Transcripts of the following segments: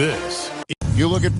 This. You look at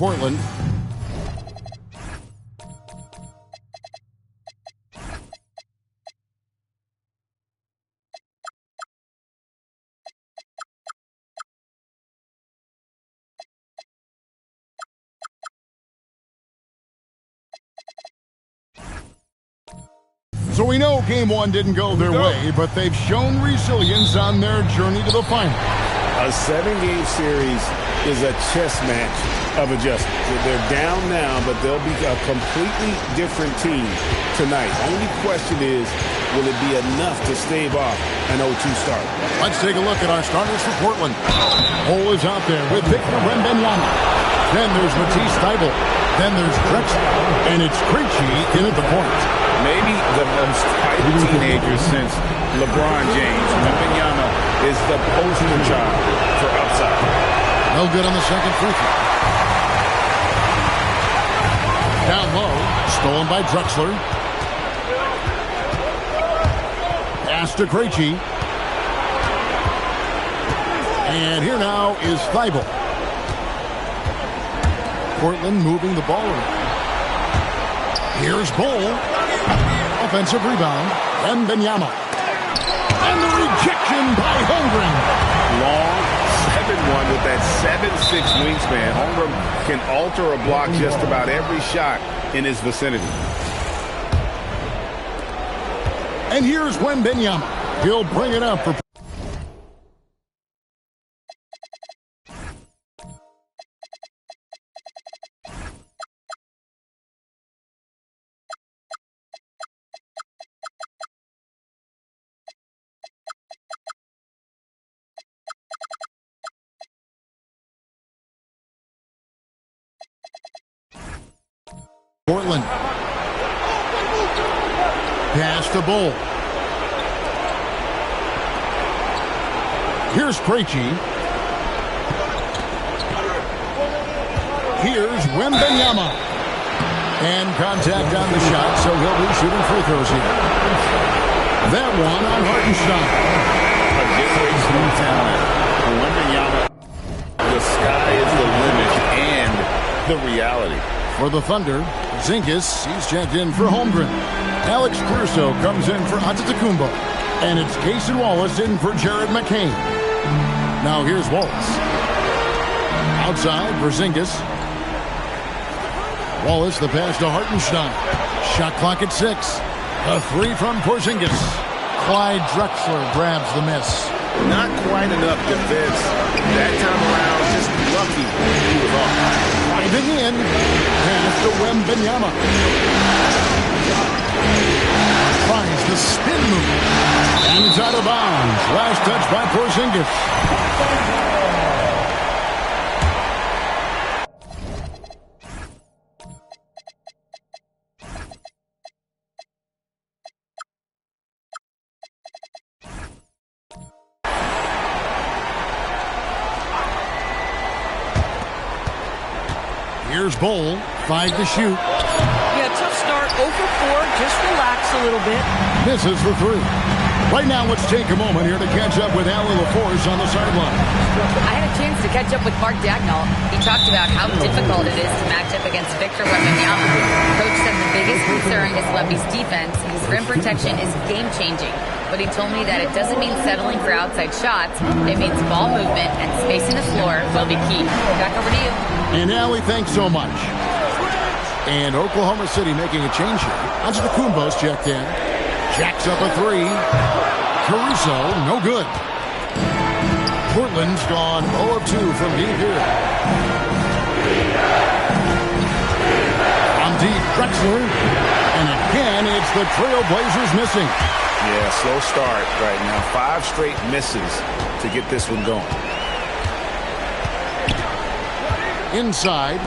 Portland. So we know game one didn't go their way, but they've shown resilience on their journey to the final. A 7-game series is a chess match of adjustment. They're down now, but they'll be a completely different team tonight. Only question is, will it be enough to stave off an 0-2 start? Let's take a look at our starters for Portland. Cole is out there with Victor Wembanyama. Then there's Matisse Thybulle. Then there's Drexler. And it's Krejci in at the point. Maybe the most hyped teenager since LeBron James. Wembanyama is the poster child for upside. No good on the second free throw. Down low, stolen by Drexler. Pass to Krejci. And here now is Thybulle. Portland moving the ball around. Here's Bull. Offensive rebound. Wembanyama. And the rejection by Holmgren. Long 7-1 with that 7'6" wingspan. Holmgren can alter a block just about every shot in his vicinity. And here's Wembanyama. He'll bring it up for Portland. Pass to Bull. Here's Krejci. Here's Wembanyama. And contact on the shot, so he'll be shooting free throws here. That one on Hartenstein. A generational talent. Wembanyama. The sky is the limit and the reality. For the Thunder, Zingas, he's checked in for Holmgren. Alex Caruso comes in for Antetokounmpo. And it's Cason Wallace in for Jared McCain. Now here's Wallace. Outside for Zingas. Wallace, the pass to Hartenstein. Shot clock at 6. A three from Porzingis. Clyde Drexler grabs the miss. Not quite enough defense. That time around, just lucky he was off. Driving in. Pass to Wembanyama. Finds the spin move. And it's out of bounds. Last touch by Porzingis. Here's Bull, 5 to shoot. Yeah, tough start, 0 for 4, just relax a little bit. Misses for 3. Right now, let's take a moment here to catch up with Allie LaForce on the sideline. I had a chance to catch up with Mark Dagnall. He talked about how difficult it is to match up against Victor Wembanyama. Coach said the biggest concern is Wemby's defense. His rim protection is game-changing. But he told me that it doesn't mean settling for outside shots. It means ball movement and spacing the floor will be key. Back over to you. And Allie, thanks so much. And Oklahoma City making a change here. Antetokounmpo's checked in. Jacks up a 3. Caruso, no good. Portland's gone 0 of 2 from deep here. On deep, Drexler. And again, it's the Trailblazers missing. Yeah, slow start right now. 5 straight misses to get this one going. Inside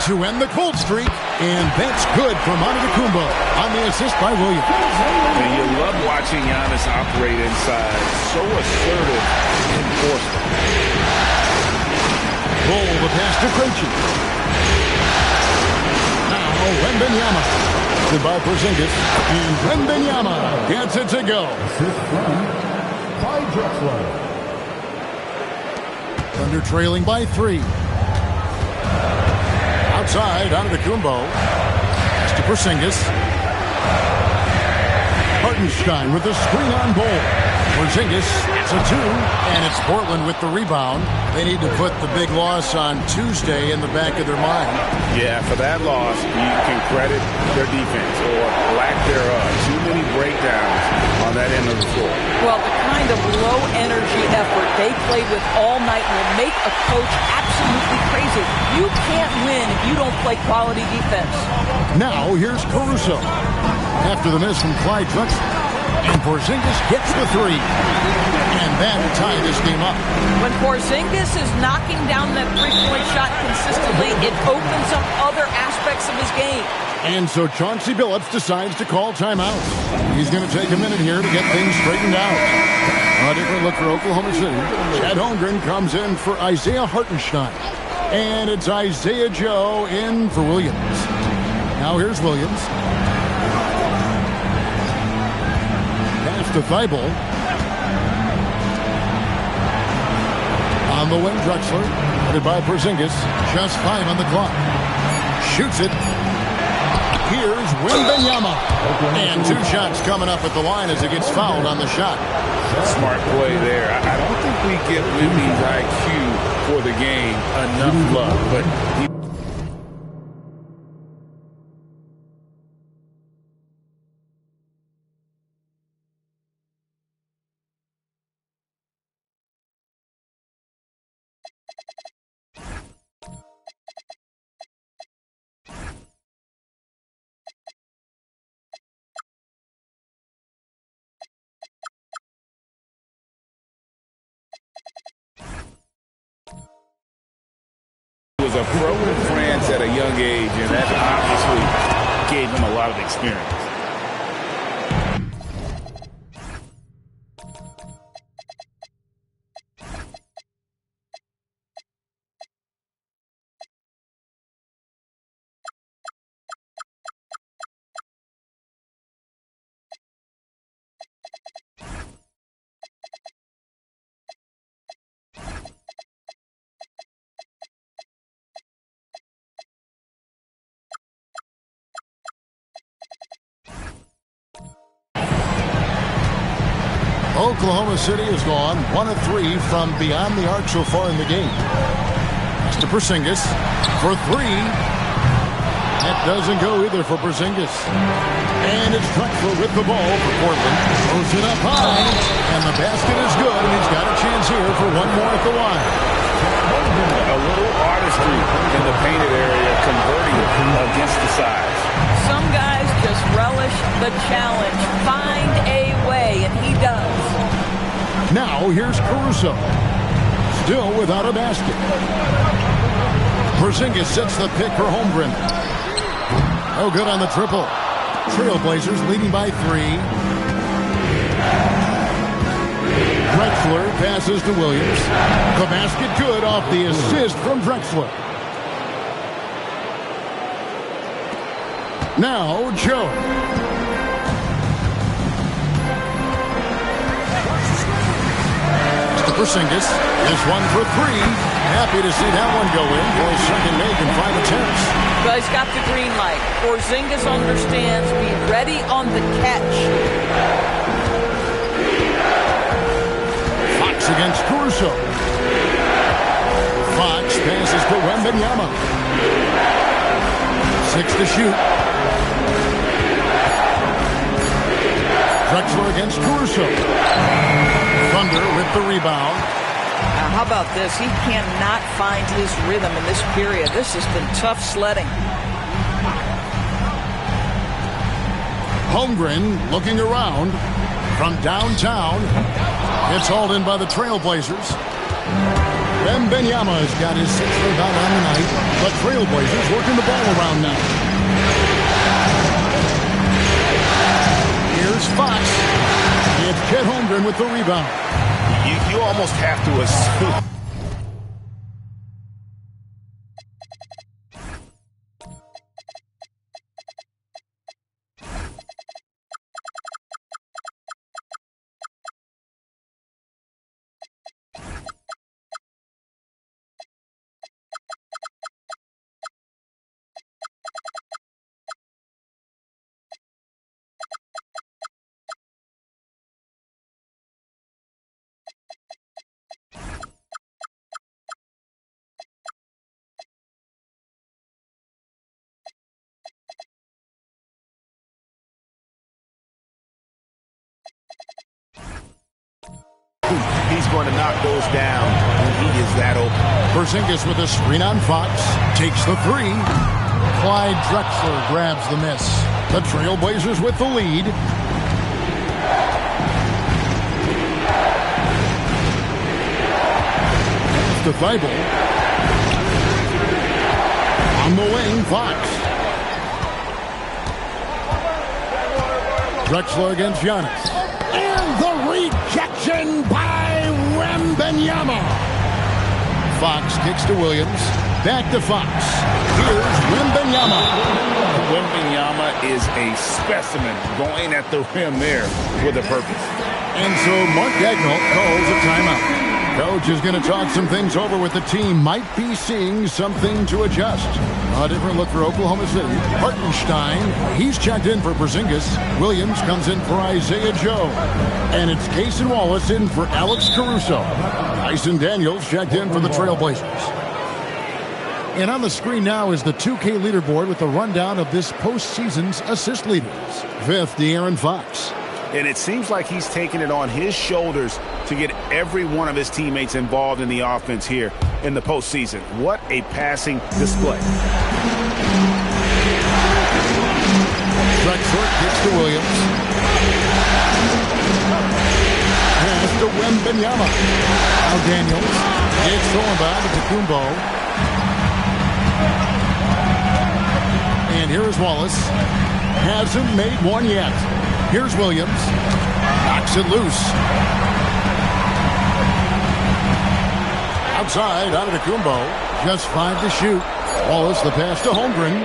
to end the cold streak, and that's good from Antetokounmpo on the assist by Williams. And you love watching Giannis operate inside. So assertive and forceful. Bull, the pass to Krejci. Now Wembanyama. By Porzingis, and Wembanyama gets it to go. By Drexler. Thunder trailing by 3. Outside, Antetokounmpo. Pass to Porzingis. Hartenstein with the screen on Bol. Porzingis, it's a 2, and it's Portland with the rebound. They need to put the big loss on Tuesday in the back of their mind. Yeah, for that loss, you can credit their defense or lack thereof. Too many breakdowns on that end of the floor. Well, the kind of low-energy effort they played with all night will make a coach absolutely crazy. You can't win if you don't play quality defense. Now, here's Caruso. After the miss from Clyde Drexler. And Porzingis hits the 3. And that will tie this game up. When Porzingis is knocking down that three-point shot consistently, it opens up other aspects of his game. And so Chauncey Billups decides to call timeout. He's going to take a minute here to get things straightened out. A different look for Oklahoma City. Chet Holmgren comes in for Isaiah Hartenstein. And it's Isaiah Joe in for Williams. Now here's Williams. Pass to Thibault. On the wing, Drexler. Headed by Porzingis. Just 5 on the clock. Shoots it. Here's Wembanyama. And 2 shots coming up at the line as he gets fouled on the shot. Smart play there. I don't think we give Wemby's IQ for the game enough love, but he was a pro in France at a young age, and that obviously gave him a lot of experience. Oklahoma City has gone 1 of 3 from beyond the arc so far in the game. Pass to Porzingis for 3. That doesn't go either for Porzingis. And it's Drexler with the ball for Portland. Throws it up high, and the basket is good, and he's got a chance here for one more at the line. A little artistry in the painted area, converting against the size. Some guys just relish the challenge. Find a way, and he does. Now here's Caruso. Still without a basket. Porzingis sets the pick for Holmgren. No good on the triple. Trailblazers leading by 3. Drexler passes to Williams. The basket good off the assist from Drexler. Now Joe. Porzingis is 1 for 3. Happy to see that one go in for his second make in 5 attempts. Well, he's got the green light. Porzingis understands. Be ready on the catch. Fox against Caruso. Fox passes to Wembanyama. 6 to shoot. Drexler against Caruso. Thunder with the rebound. Now, how about this? He cannot find his rhythm in this period. This has been tough sledding. Holmgren looking around from downtown. It's hauled in by the Trailblazers. Wembanyama has got his 6th rebound on the night. The Trailblazers working the ball around now. Here's Fox. It's Chet Holmgren with the rebound. You almost have to assume going to knock those down when he is that open. Porzingis with a screen on Fox. Takes the three. Clyde Drexler grabs the miss. The Trailblazers with the lead. To Thibault. On the wing, Fox. Drexler against Giannis. And the rejection by Wembanyama. Fox kicks to Williams. Back to Fox. Here's Wembanyama. Wembanyama is a specimen going at the rim there with a purpose. And so Mark Daigneault calls a timeout. Coach is going to talk some things over with the team. Might be seeing something to adjust. A different look for Oklahoma City. Hartenstein, he's checked in for Porzingis. Williams comes in for Isaiah Joe. And it's Cason Wallace in for Alex Caruso. Dyson Daniels checked in for the Trailblazers. And on the screen now is the 2K leaderboard with a rundown of this postseason's assist leaders. Fifth, De'Aaron Fox. And it seems like he's taking it on his shoulders to get every one of his teammates involved in the offense here in the postseason. What a passing display. Drexler gets to Williams. Pass to Wembanyama. Now Daniels. It's thrown by to Kumbo. And here is Wallace. Hasn't made one yet. Here's Williams. Knocks it loose. Outside, out of the Kumbo. Just 5 to shoot. Wallace, the pass to Holmgren.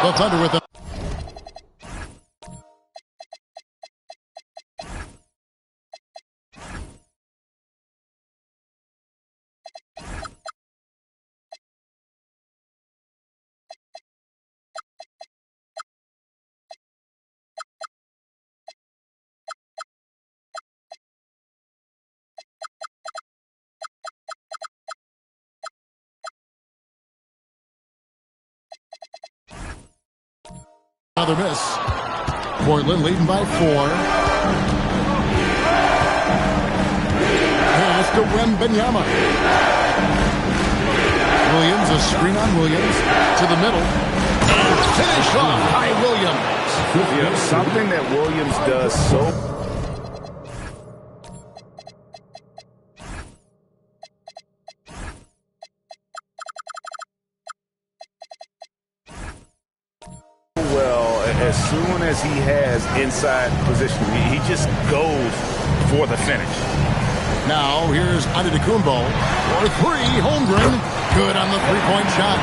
The Thunder with the... Another miss. Portland leading by 4. Pass to Wembanyama. Williams, a screen on Williams. To the middle. And finished off by Williams. You know, something that Williams does so... As soon as he has inside position, he just goes for the finish. Now here's Antetokounmpo for 3. Holmgren, good on the three-point shot.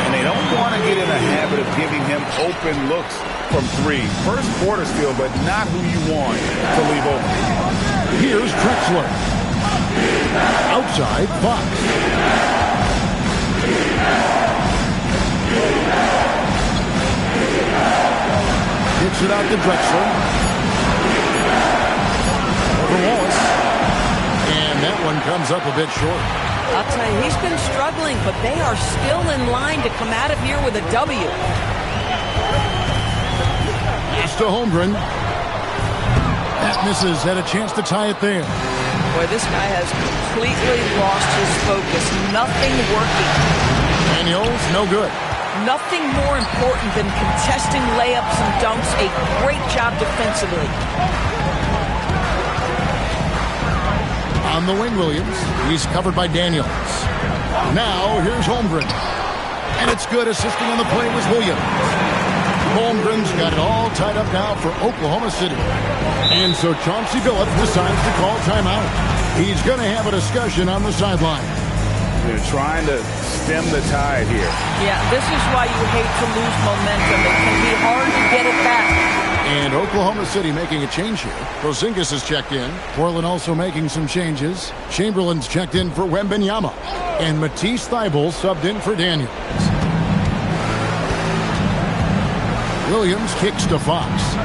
And they don't want to get in the habit of giving him open looks from 3. First quarter steal, but not who you want to leave open. Here's Drexler. Outside, Fox. Gets it out to Drexler. Over Wallace. And that one comes up a bit short. I'll tell you, he's been struggling, but they are still in line to come out of here with a W. Pass to Holmgren. That misses. Had a chance to tie it there. Boy, this guy has completely lost his focus. Nothing working. Daniels, no good. Nothing more important than contesting layups and dunks. A great job defensively. On the wing, Williams. He's covered by Daniels. Now, here's Holmgren. And it's good. Assisting on the play was Williams. Holmgren's got it all tied up now for Oklahoma City. And so Chauncey Billups decides to call timeout. He's going to have a discussion on the sideline. They're trying to stem the tide here. Yeah, this is why you hate to lose momentum. It can be hard to get it back. And Oklahoma City making a change here. Porzingis is checked in. Portland also making some changes. Chamberlain's checked in for Wembanyama. And Matisse Thybulle subbed in for Daniels. Williams kicks to Fox.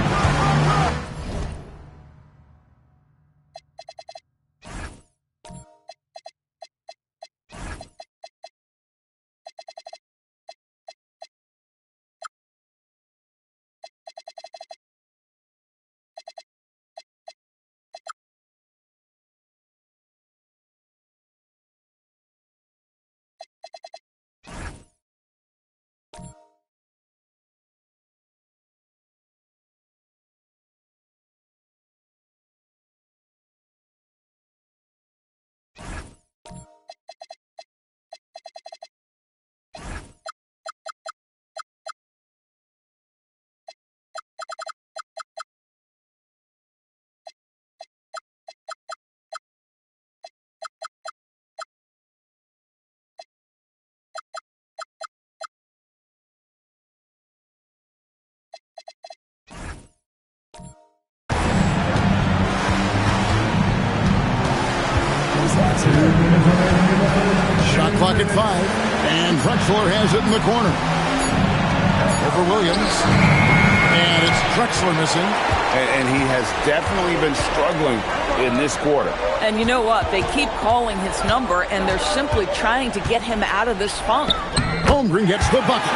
at 5. And Drexler has it in the corner. Over Williams. And it's Drexler missing. And he has definitely been struggling in this quarter. And you know what? They keep calling his number, and they're simply trying to get him out of this funk. Holmgren gets the bucket.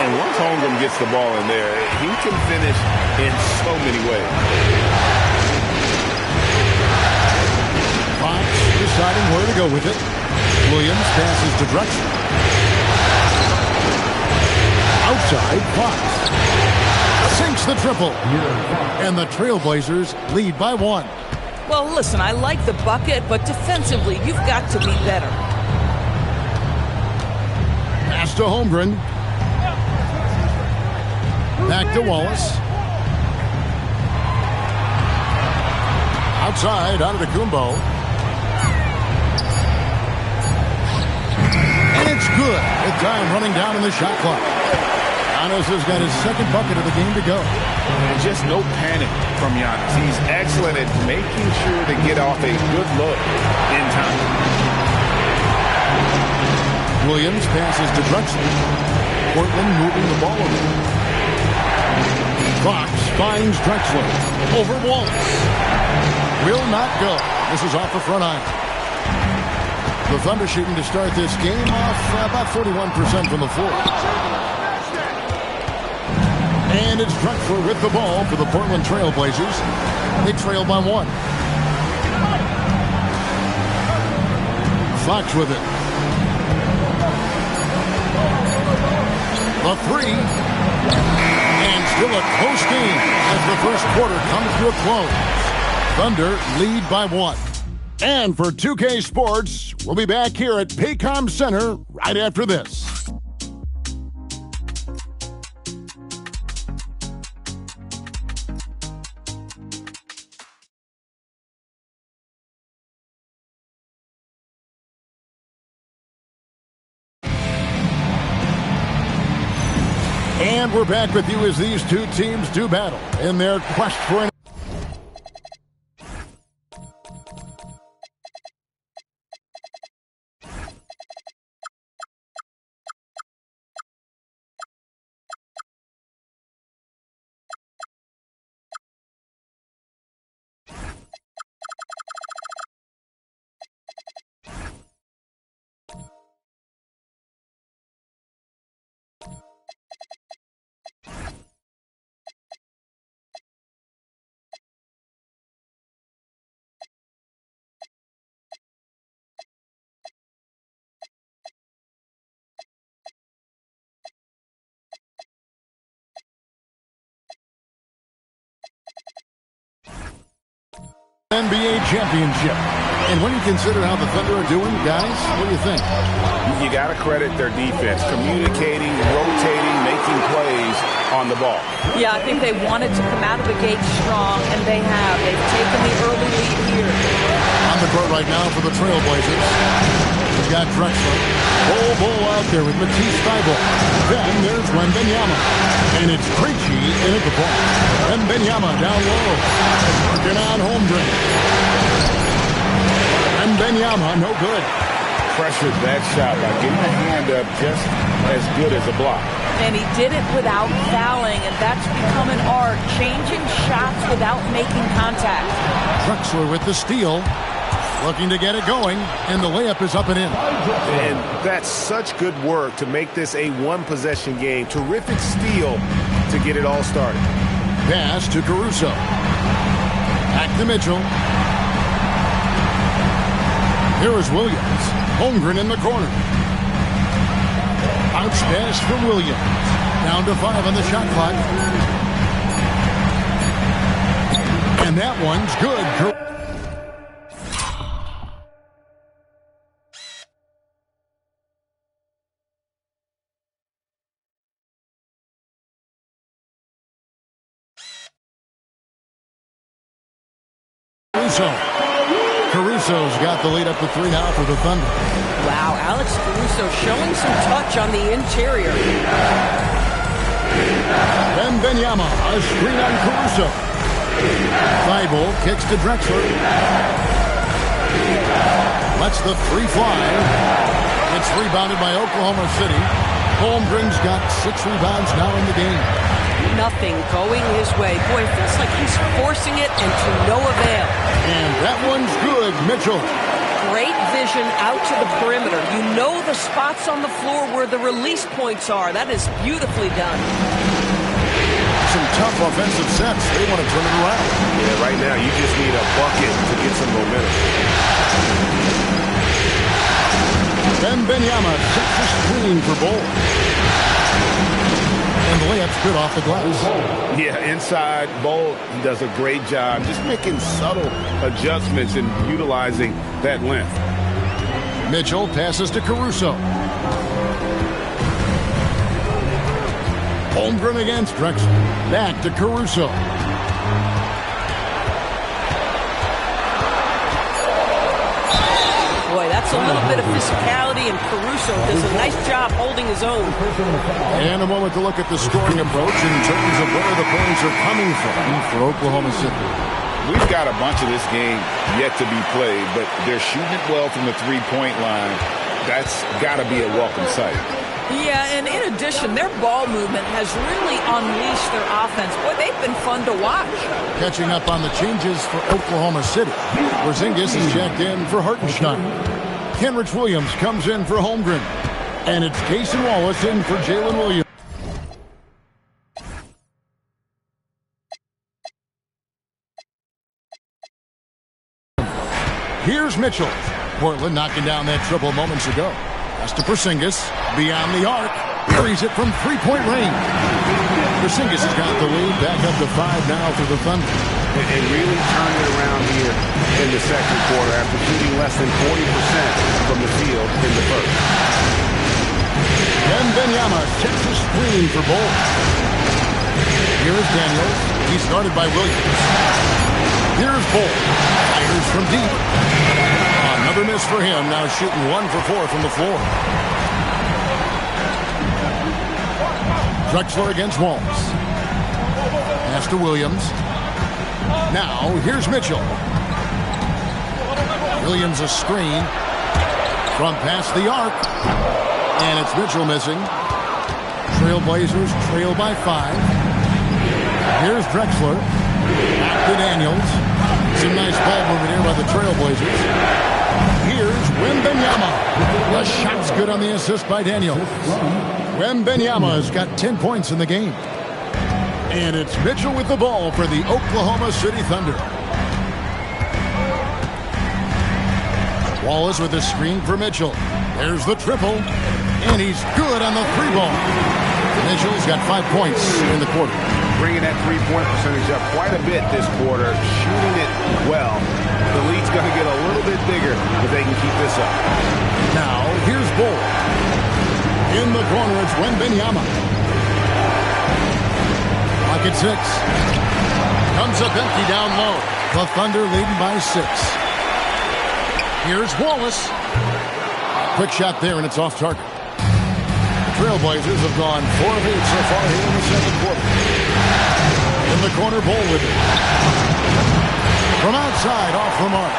And once Holmgren gets the ball in there, he can finish in so many ways. Fox deciding where to go with it. Williams passes to Drexler. Outside, Fox sinks the triple. And the Trailblazers lead by 1. Well, listen, I like the bucket, but defensively, you've got to be better. Pass to Holmgren. Back to Wallace. Outside, Antetokounmpo. And it's good. With time running down in the shot clock. Giannis has got his second bucket of the game to go. And just no panic from Giannis. He's excellent at making sure to get off a good look in time. Williams passes to Drexler. Portland moving the ball around. Fox finds Drexler. Over Wallace. Will not go. This is off the front iron. The Thunder shooting to start this game off about 41% from the floor. And it's Drexler with the ball for the Portland Trailblazers. They trail by 1. Fox with it. The 3. And still a close game as the first quarter comes to a close. Thunder lead by 1. And for 2K Sports, we'll be back here at Paycom Center right after this. And we're back with you as these two teams do battle in their quest for an NBA championship. And when you consider how the Thunder are doing, guys, what do you think? You got to credit their defense, communicating, rotating, making plays on the ball. Yeah, I think they wanted to come out of the gate strong, and they have. They've taken the early lead here. On the court right now for the Trailblazers. We've got Drexler. Bull out there with Matisse Thybulle. Then there's Wembanyama. And it's Krejci in at the ball. Wembanyama down low. Working on Holmgren. Wembanyama, no good. Pressured that shot by getting a hand up just as good as a block. And he did it without fouling, and that's become an art, changing shots without making contact. Drexler with the steal. Looking to get it going, and the layup is up and in. And that's such good work to make this a one-possession game. Terrific steal to get it all started. Pass to Caruso. Back to Mitchell. Here is Williams. Holmgren in the corner. Bounce pass from Williams. Down to 5 on the shot clock. And that one's good. Caruso's got the lead up to 3 now for the Thunder. Wow, Alex Caruso showing some touch on the interior. Wembanyama, a screen on Caruso. Thybulle kicks to Drexler. Lets the 3 fly. It's rebounded by Oklahoma City. Holmgren's got 6 rebounds now in the game. Nothing going his way. Boy, it feels like he's forcing it and to no avail. And that one's good, Mitchell. Great vision out to the perimeter. You know the spots on the floor where the release points are. That is beautifully done. Some tough offensive sets. They want to turn it around. Yeah, right now you just need a bucket to get some momentum. Wembanyama sets the screen for Bol. And the layup's good off the glass. Yeah, inside, Bol does a great job just making subtle adjustments and utilizing that length. Mitchell passes to Caruso. Holmgren against Drexler. Back to Caruso. Boy, that's a little bit of physicality, and Caruso does a nice job holding his own. And a moment to look at the scoring approach in terms of where the points are coming from for Oklahoma City. We've got a bunch of this game yet to be played, but they're shooting it well from the three-point line. That's got to be a welcome sight. Yeah, and in addition, their ball movement has really unleashed their offense. Boy, they've been fun to watch. Catching up on the changes for Oklahoma City. Porzingis is checked in for Hartenstein. Kenrich Williams comes in for Holmgren. And it's Cason Wallace in for Jalen Williams. Here's Mitchell. Portland knocking down that triple moments ago. Pass to Porzingis. Beyond the arc. Buries it from three-point range. Porzingis has got the lead back up to 5 now for the Thunder. It really turned it around here in the second quarter after shooting less than 40% from the field in the first. Wembanyama checks the screen for Bol. Here's Daniels. He's guarded by Williams. Here's Bol. Fires from deep. Another miss for him. Now shooting 1 for 4 from the floor. Drexler against Wallace. Pass to Williams. Now here's Mitchell. Williams a screen. From past the arc. And it's Mitchell missing. Trailblazers trail by 5. Here's Drexler. Back to Daniels. Some nice ball movement here by the Trailblazers. Here's Wembanyama. The shot's good on the assist by Daniels. Wembanyama has got 10 points in the game. And it's Mitchell with the ball for the Oklahoma City Thunder. Wallace with a screen for Mitchell. There's the triple. And he's good on the 3-ball. Mitchell's got 5 points in the quarter. Bringing that three-point percentage up quite a bit this quarter. Shooting it well. The lead's going to get a little bit bigger if they can keep this up. Now, here's Bol. In the corner, it's Wembanyama. Pocket 6. Comes up empty down low. The Thunder leading by 6. Here's Wallace. Quick shot there, and it's off target. The Trailblazers have gone 4 of 8 so far here in the second quarter. In the corner, Bol with it. From outside, off the mark.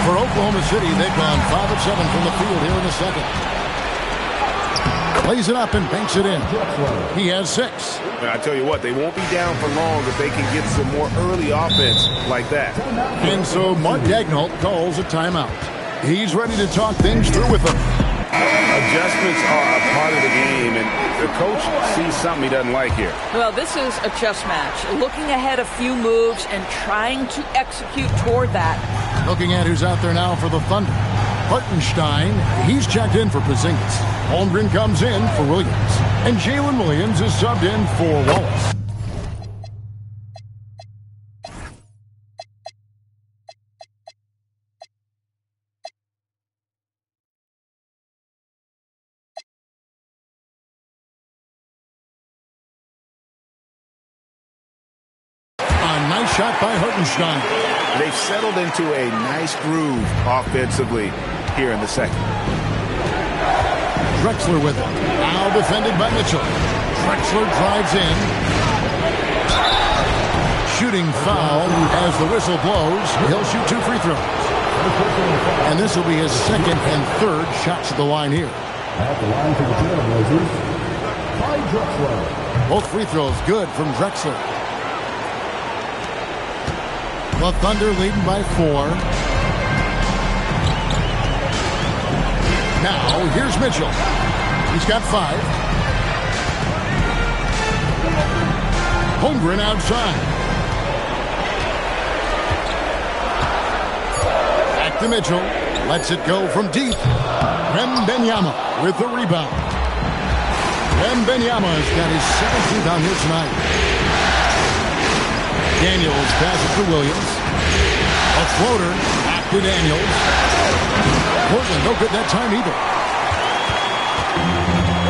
For Oklahoma City, they've gone 5 of 7 from the field here in the second. Plays it up and banks it in. He has 6. I tell you what, they won't be down for long if they can get some more early offense like that. And so Mark Daigneault calls a timeout. He's ready to talk things through with them. Adjustments are a part of the game, and the coach sees something he doesn't like here. Well, this is a chess match. Looking ahead a few moves and trying to execute toward that. Looking at who's out there now for the Thunder. Hartenstein, he's checked in for Porzingis. Holmgren comes in for Williams. And Jalen Williams is subbed in for Wallace. Nice shot by Hartenstein. They've settled into a nice groove offensively here in the second. Drexler with it. Now defended by Mitchell. Drexler drives in. shooting foul as the whistle blows. He'll shoot 2 free throws. And this will be his second and third shots at the line here. At the line for the Trailblazers, Clyde Drexler. Both free throws good from Drexler. The Thunder leading by 4. Now, here's Mitchell. He's got 5. Holmgren outside. Back to Mitchell. Lets it go from deep. Wembanyama with the rebound. Wembanyama has got his 17th on here tonight. Daniels passes to Williams. A floater back to Daniels. Portland no good that time either.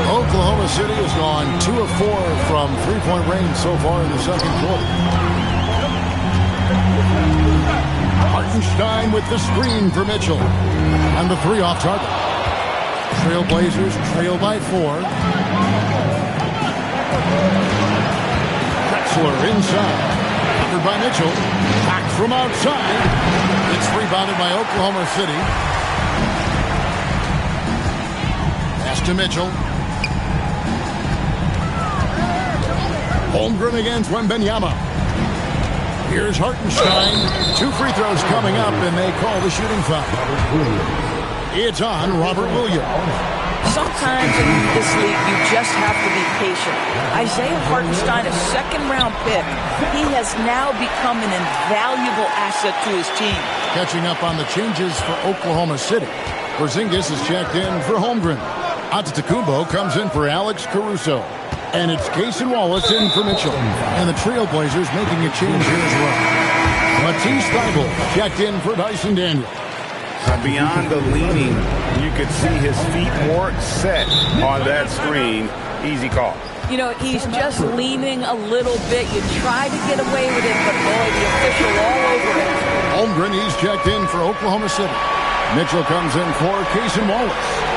Oklahoma City has gone 2 of 4 from three-point range so far in the second quarter. Hartenstein with the screen for Mitchell. And the 3 off target. Trailblazers trail by 4. Drexler inside. Covered by Mitchell. Back from outside. It's rebounded by Oklahoma City. Pass to Mitchell. Holmgren against Wembanyama. Here's Hartenstein. 2 free throws coming up, and they call the shooting foul. It's on Robert Williams. Sometimes in this league, you just have to be patient. Isaiah Hartenstein, a second-round pick, he has now become an invaluable asset to his team. Catching up on the changes for Oklahoma City. Porzingis is checked in for Holmgren. Antetokounmpo comes in for Alex Caruso. And it's Cason Wallace in for Mitchell. And the Trailblazers making a change here as well. Matisse Thybulle checked in for Dyson Daniels. Beyond the leaning, you could see his feet more set on that screen. Easy call. You know, he's just leaning a little bit. You try to get away with it, but boy, the official all over it. Holmgren, he's checked in for Oklahoma City. Mitchell comes in for Cason Wallace.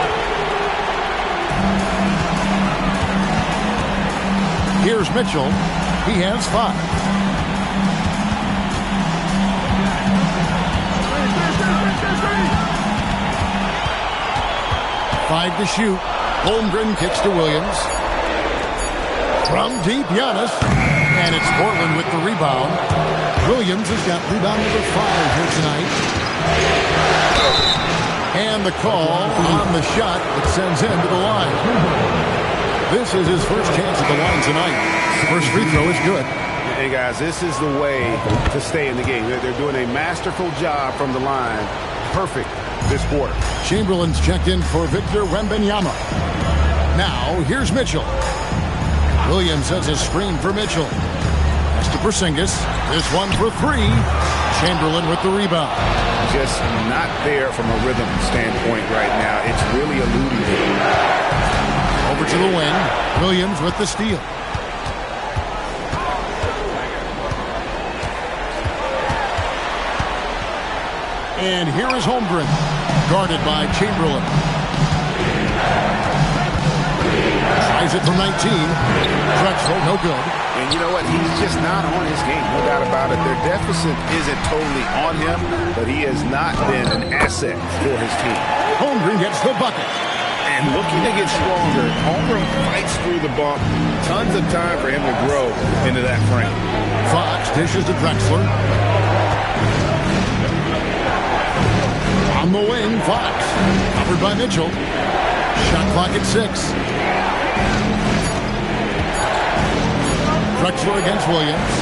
Here's Mitchell. He has 5. Five to shoot. Holmgren kicks to Williams. From deep, Giannis. And it's Portland with the rebound. Williams has got rebound number 5 here tonight. And the call on the shot that sends him to the line. This is his first chance at the line tonight. First free throw is good. Hey, guys, this is the way to stay in the game. They're doing a masterful job from the line. Perfect this quarter. Chamberlain's checked in for Victor Wembanyama. Now, here's Mitchell. Williams has a screen for Mitchell. Pass to Porzingis. This one for 3. Chamberlain with the rebound. Just not there from a rhythm standpoint right now. It's really eluding him. Over to the wing. Williams with the steal. And here is Holmgren, guarded by Chamberlain. Tries it from 19. Drexler, no good. And you know what? He's just not on his game. No doubt about it. Their deficit isn't totally on him, but he has not been an asset for his team. Holmgren gets the bucket. And looking to get stronger, Holmgren fights through the bump. Tons of time for him to grow into that frame. Fox dishes to Drexler. On the wing, Fox. Covered by Mitchell. Shot clock at 6. Drexler against Williams.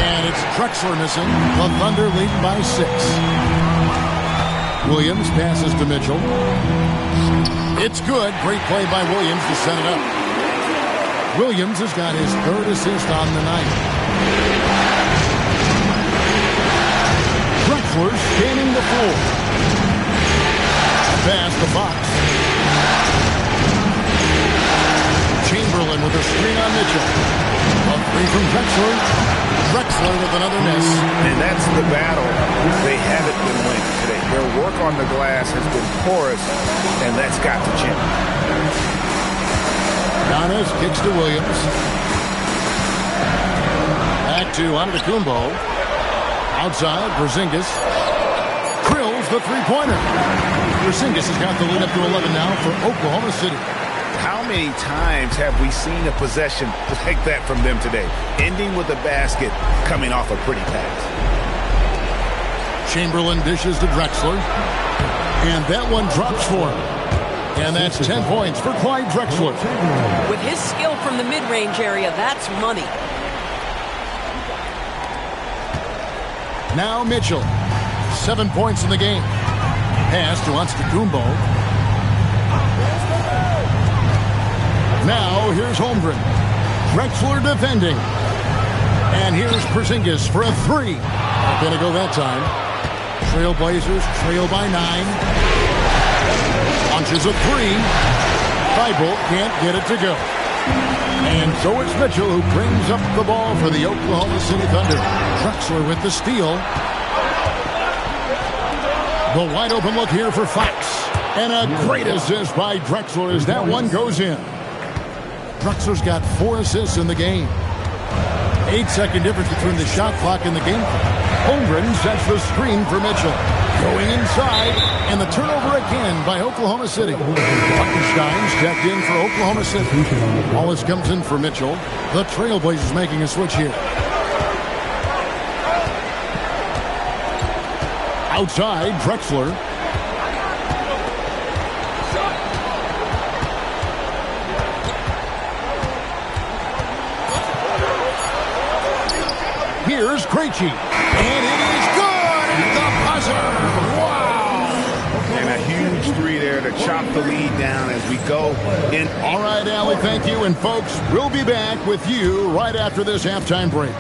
And it's Drexler missing. The Thunder leading by 6. Williams passes to Mitchell. It's good. Great play by Williams to set it up. Williams has got his 3rd assist on the night. Drexler scanning the floor. Pass to Fox. Chamberlain with a screen on Mitchell. A 3 from Drexler. Drexler with another miss. And that's the battle they haven't been winning today. Their work on the glass has been porous, and that's got to change. Giannis kicks to Williams. Back to Antetokounmpo. Outside, Porzingis drills the three-pointer. Porzingis has got the lead up to 11 now for Oklahoma City. How many times have we seen a possession like that from them today? Ending with a basket, coming off a pretty pass. Chamberlain dishes to Drexler. And that one drops for him. And that's 10 points for Clyde Drexler. With his skill from the mid-range area, that's money. Now Mitchell. 7 points in the game. Pass to Antetokounmpo. Now here's Holmgren. Drexler defending. And here's Porzingis for a three. Not going to go that time. Trailblazers trail by 9. Launches a three. Thibault can't get it to go. And so it's Mitchell who brings up the ball for the Oklahoma City Thunder. Drexler with the steal. The wide open look here for Fox. And a great assist by Drexler as that one goes in. Drexler's got 4 assists in the game. 8-second difference between the shot clock and the game clock. Holmgren sets the screen for Mitchell. Going inside, and the turnover again by Oklahoma City. Hartenstein stepped in for Oklahoma City. Wallace comes in for Mitchell. The Trailblazers making a switch here. Outside, Drexler. Here's Krejci. And it is good at the buzzer. Wow. And a huge three there to chop the lead down as we go in. All right, Allie, thank you. And folks, we'll be back with you right after this halftime break.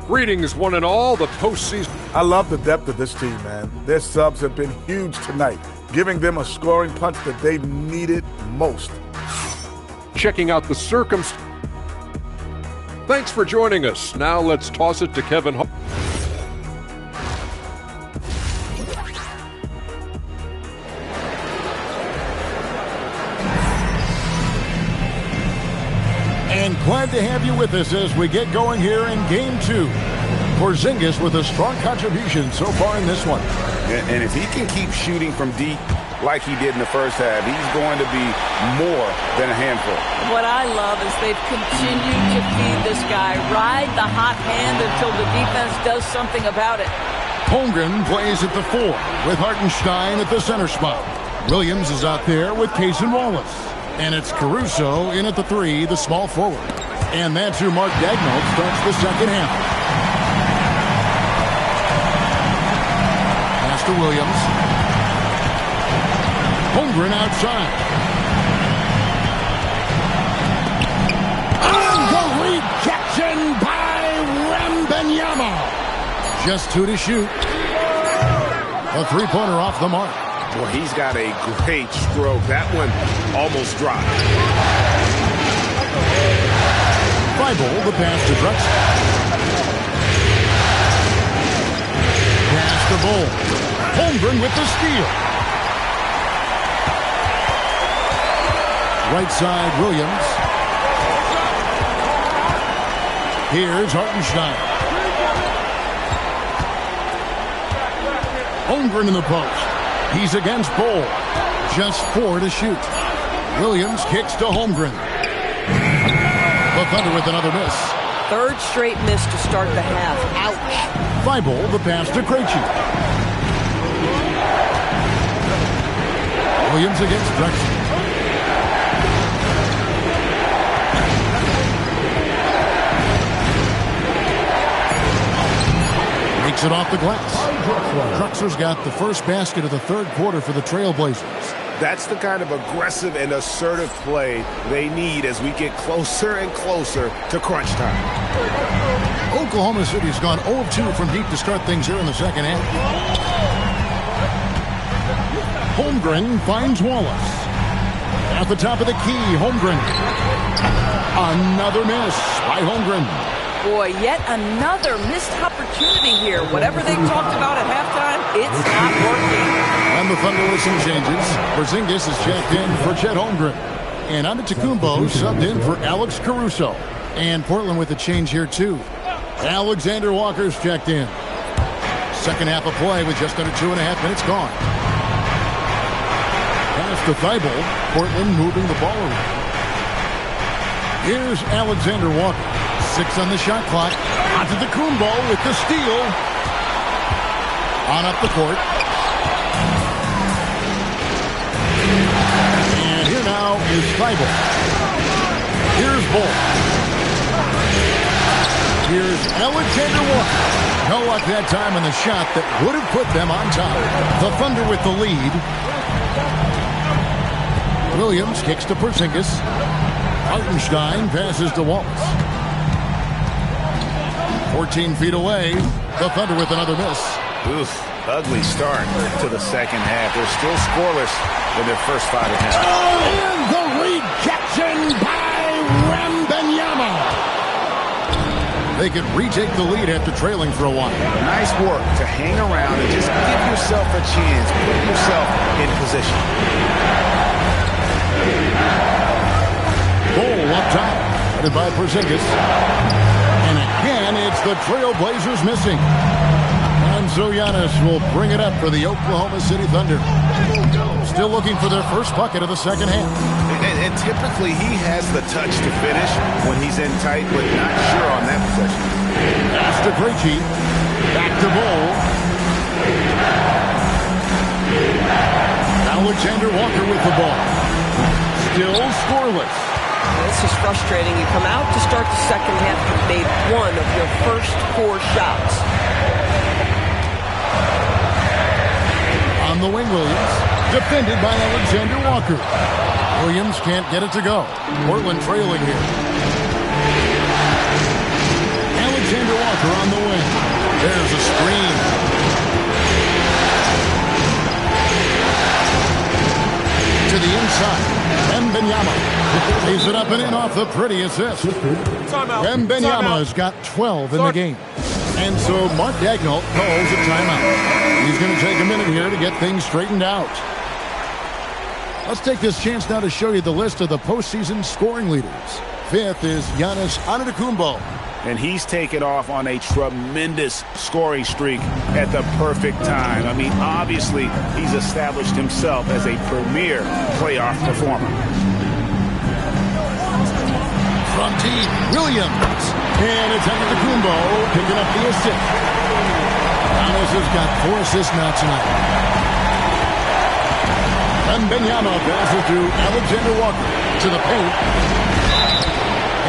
Greetings, one and all. The postseason. I love the depth of this team, man. Their subs have been huge tonight, giving them a scoring punch that they needed most. Checking out the circumstances. Thanks for joining us. Now let's toss it to Kevin. And glad to have you with us as we get going here in Game 2. Porzingis with a strong contribution so far in this one. And if he can keep shooting from deep like he did in the first half, he's going to be more than a handful. What I love is they've continued to feed this guy. Ride the hot hand until the defense does something about it. Holmgren plays at the 4 with Hartenstein at the center spot. Williams is out there with Cason Wallace. And it's Caruso in at the 3, the small forward. And that's who Mark Daigneault starts the second half. Pass to Williams. Holmgren outside. And the rejection by Wembanyama. Just 2 to shoot. A three-pointer off the mark. Boy, he's got a great stroke. That one almost dropped. Thibault, the pass to Drexler. Pass to Bull. Holmgren with the steal. Right side, Williams. Here's Hartenstein. Holmgren in the post. He's against Bull. Just 4 to shoot. Williams kicks to Holmgren. The Thunder with another miss. Third straight miss to start the half. Ouch. Thibault, the pass to Krejci. Williams against Drexler. Makes it off the glass. Drexler's got the first basket of the third quarter for the Trailblazers. That's the kind of aggressive and assertive play they need as we get closer and closer to crunch time. Oklahoma City's gone 0-2 from deep to start things here in the second half. Holmgren finds Wallace. At the top of the key, Holmgren. Another miss by Holmgren. boy, yet another missed opportunity here. Whatever they talked about at halftime, it's not working. And the Thunder with some changes. Porzingis is checked in for Chet Holmgren. And Antetokounmpo subbed in for Alex Caruso. And Portland with a change here, too. Alexander Walker's checked in. Second half of play with just under 2.5 minutes gone. Pass to Thibault. Portland moving the ball around. Here's Alexander Walker. 6 on the shot clock. Antetokounmpo with the steal. On up the court. And here now is Thibault. Here's Bull. Here's Alexander Walker. No luck that time in the shot that would have put them on top. The Thunder with the lead. Williams kicks to Porzingis. Hartenstein passes to Wallace. 14 feet away. The Thunder with another miss. Oof, ugly start to the second half. They're still scoreless in their first 5 attempts. And the rejection by Wembanyama. They could retake the lead after trailing for a while. Nice work to hang around and just give yourself a chance. Put yourself in position. Bull up top, headed by Porzingis. And again, it's the Trailblazers missing. And so Giannis will bring it up for the Oklahoma City Thunder. Still looking for their first bucket of the second half. And typically he has the touch to finish when he's in tight, but not sure on that possession. Pass to Krejci. Back to Bull. Alexander Walker with the ball. Still scoreless. This is frustrating. You come out to start the second half, you've made one of your first 4 shots. On the wing, Williams. Defended by Alexander Walker. Williams can't get it to go. Portland trailing here. Alexander Walker on the wing. There's a screen. To the inside. Wembanyama lays it up and in off the pretty assist. Wembanyama's got 12 in the game. And so Mark Daigneault calls a timeout. He's going to take a minute here to get things straightened out. Let's take this chance now to show you the list of the postseason scoring leaders. 5th is Giannis Antetokounmpo. And he's taken off on a tremendous scoring streak at the perfect time. I mean, obviously, he's established himself as a premier playoff performer. From deep, Williams. And it's Antetokounmpo picking up the assist. Giannis has got 4 assists now tonight. Wembanyama passes to Alexander Walker to the paint.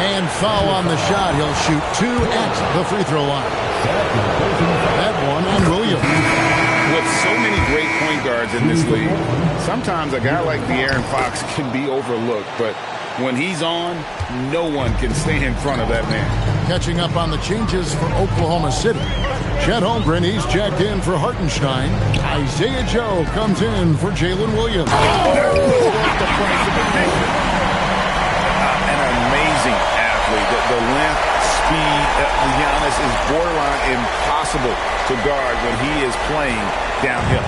And foul on the shot. He'll shoot 2 at the free throw line. That one on Williams. With so many great point guards in this league, sometimes a guy like De'Aaron Fox can be overlooked, but when he's on, no one can stay in front of that man. Catching up on the changes for Oklahoma City. Chet Holmgren, he's checked in for Hartenstein. Isaiah Joe comes in for Jalen Williams. An amazing athlete. The length, speed, Giannis is borderline impossible to guard when he is playing downhill.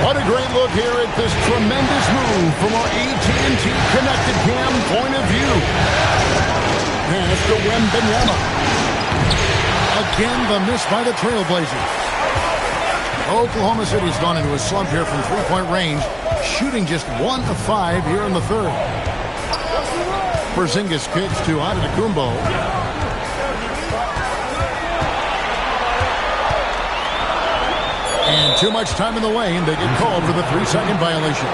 What a great look here at this tremendous move from our AT&T Connected Cam point of view. And it's to Wembanyama. Again, the miss by the Trailblazers. Oklahoma City's gone into a slump here from three-point range, shooting just 1 of 5 here in the third. Porzingis kicks to Antetokounmpo. And too much time in the lane. They get called for the 3-second violation.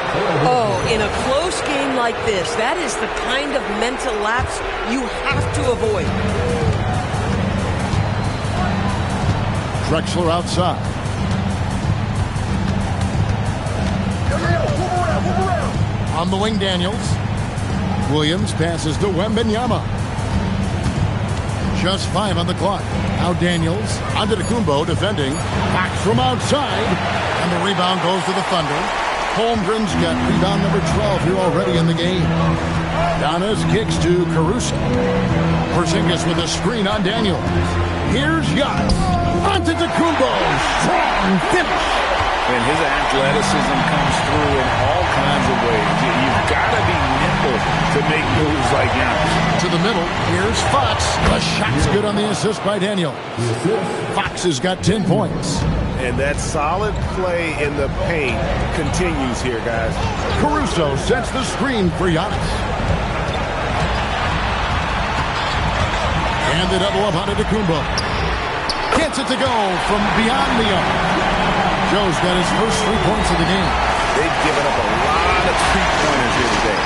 Oh, in a close game like this, that is the kind of mental lapse you have to avoid. Drexler outside. On the wing, Daniels. Williams passes to Wembanyama. Just 5 on the clock. Now Daniels. Antetokounmpo defending. Back from outside. And the rebound goes to the Thunder. Holmgren's got rebound number 12 here already in the game. Giannis kicks to Caruso. Porzingis with a screen on Daniels. Here's Giannis. Antetokounmpo. Strong finish. And his athleticism comes through in all kinds of ways. You've got to be nimble to make moves like Giannis. To the middle. Here's Fox. The shot's good on the assist by Daniel. Fox has got 10 points. And that solid play in the paint continues here, guys. Caruso sets the screen for Giannis. And the double up on Antetokounmpo. Gets it to go from beyond the arc. Joe's got his first 3 points of the game. They've given up a lot of three-pointers here today.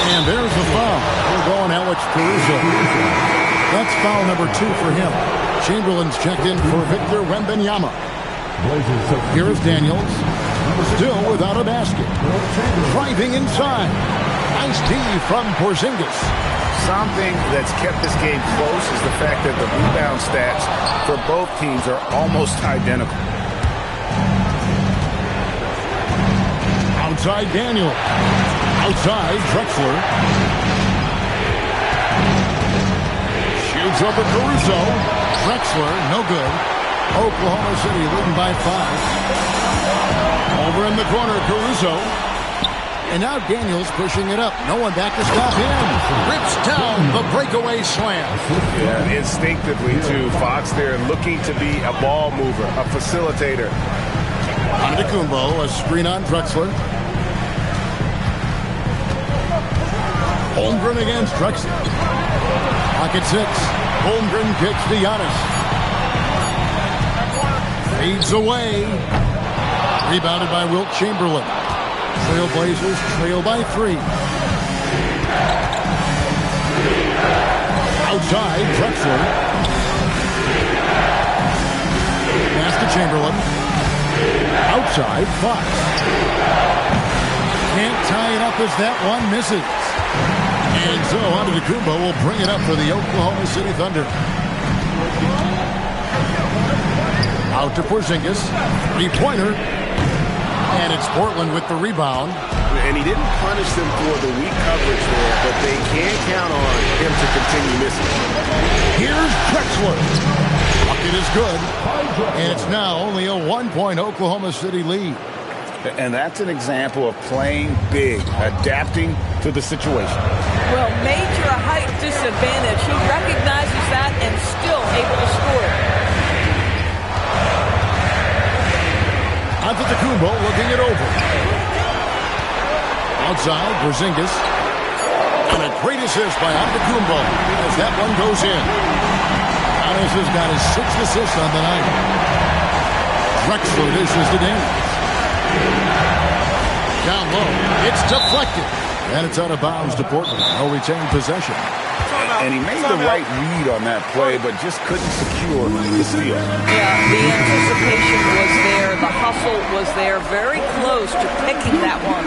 And there's the foul. We're going Alex Caruso. That's foul number 2 for him. Chamberlain's checked in for Victor Wembanyama. Here is Daniels. Still without a basket. Driving inside. Nice D from Porzingis. Something that's kept this game close is the fact that the rebound stats for both teams are almost identical. Outside Daniel. Outside Drexler. Shoots over Caruso. Drexler, no good. Oklahoma City leading by 5. Over in the corner, Caruso. And now Daniels pushing it up. No one back to stop him. Rips down the breakaway slam. Yeah, instinctively, too. Fox there looking to be a ball mover, a facilitator. Antetokounmpo, a screen on Drexler. Holmgren against Drexler. Pocket 6. Holmgren kicks to Giannis. Fades away. Rebounded by Wilt Chamberlain. Trailblazers trail by 3. Outside, Drexler. Pass to Chamberlain. Outside, Fox. Can't tie it up as that one misses. And so Antetokounmpo will bring it up for the Oklahoma City Thunder. Out to Porzingis. 3-pointer. And it's Portland with the rebound. And he didn't punish them for the weak coverage there, but they can't count on him to continue missing. Here's Drexler. Bucket is good. And it's now only a 1-point Oklahoma City lead. And that's an example of playing big, adapting to the situation. Well, major height disadvantage. He recognizes that and still able to score. Antetokounmpo looking it over. Outside, Porzingis. And a great assist by Antetokounmpo as that one goes in. Giannis has got his 6th assist on the night. Drexler dishes to Daniels. Down low. It's deflected. And it's out of bounds to Portland. No retained possession. And he made the right read on that play, but just couldn't secure the steal. Yeah, the anticipation was there. The hustle was there. Very close to picking that one.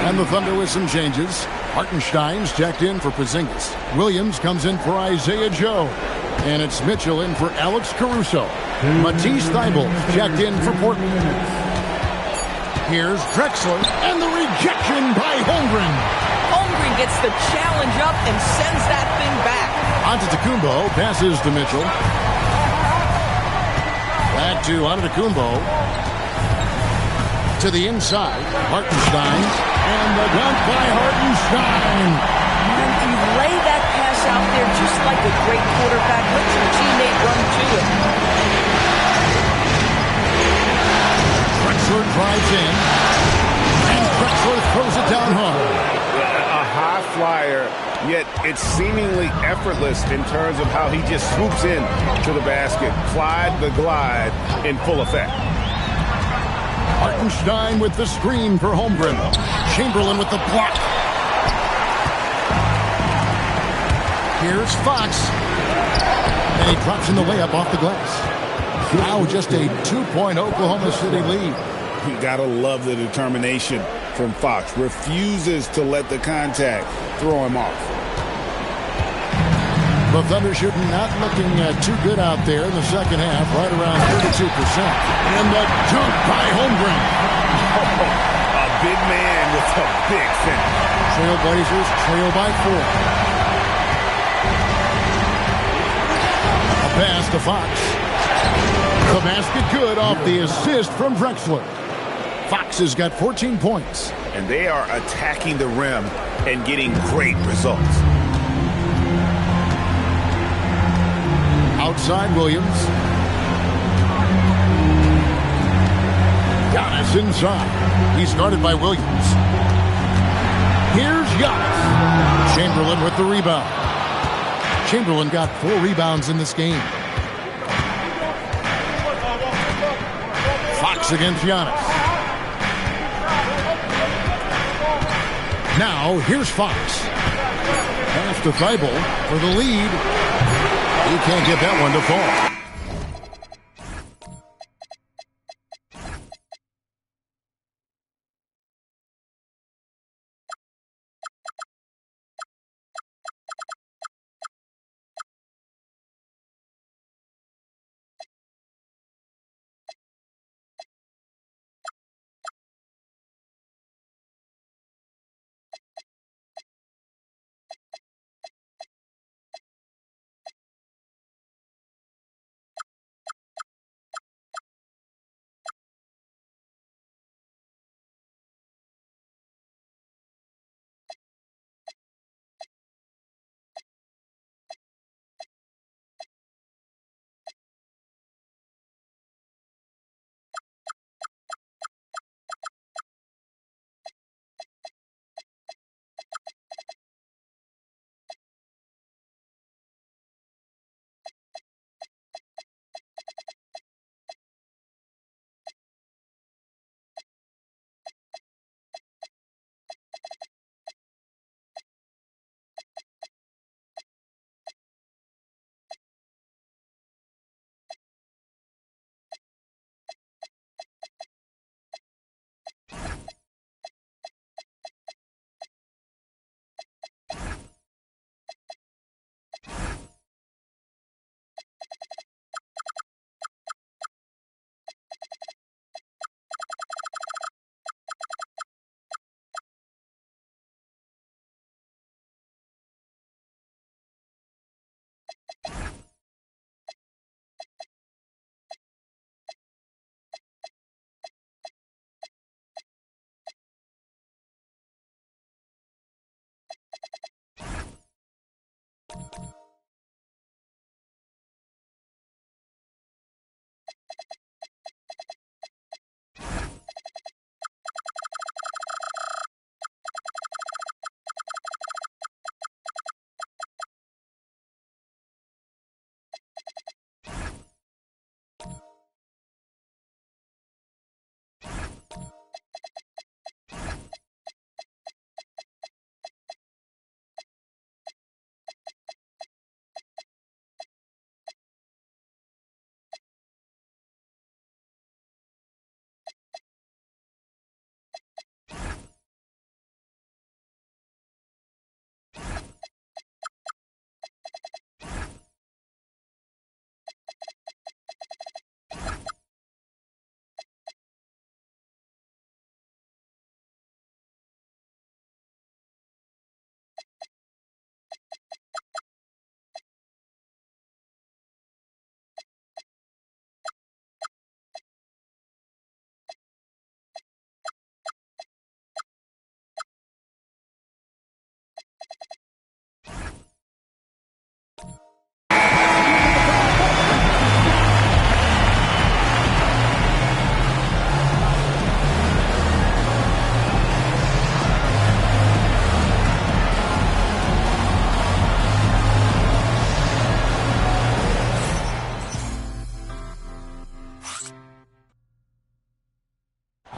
And the Thunder with some changes. Hartenstein's checked in for Porzingis. Williams comes in for Isaiah Joe. And it's Mitchell in for Alex Caruso. Matisse Thybulle checked in for Portland. Here's Drexler, and the rejection by Holmgren. Holmgren gets the challenge up and sends that thing back. Antetokounmpo passes to Mitchell. Back to Antetokounmpo. To the inside, Hartenstein. And the dunk by Hartenstein. And you lay that pass out there just like a great quarterback. Let your teammate run to it. Drexler drives in, and Drexler throws it down hard. A high flyer, yet it's seemingly effortless in terms of how he just swoops in to the basket. Clyde the glide in full effect. Hartenstein with the screen for Holmgren. Chamberlain with the block. Here's Fox. And he drops in the layup off the glass. Now just a 2-point Oklahoma City lead. You gotta love the determination from Fox. Refuses to let the contact throw him off. The Thunder shooting not looking too good out there in the second half, right around 32%. And the dunk by Holmgren. A big man with a big finish. Trailblazers trail by 4. A pass to Fox. The basket good off the assist from Drexler. Fox has got 14 points. And they are attacking the rim and getting great results. Outside Williams. Giannis inside. He's guarded by Williams. Here's Giannis. Chamberlain with the rebound. Chamberlain got 4 rebounds in this game. Fox against Giannis. Now, here's Fox. Pass to Thibault for the lead. He can't get that one to fall.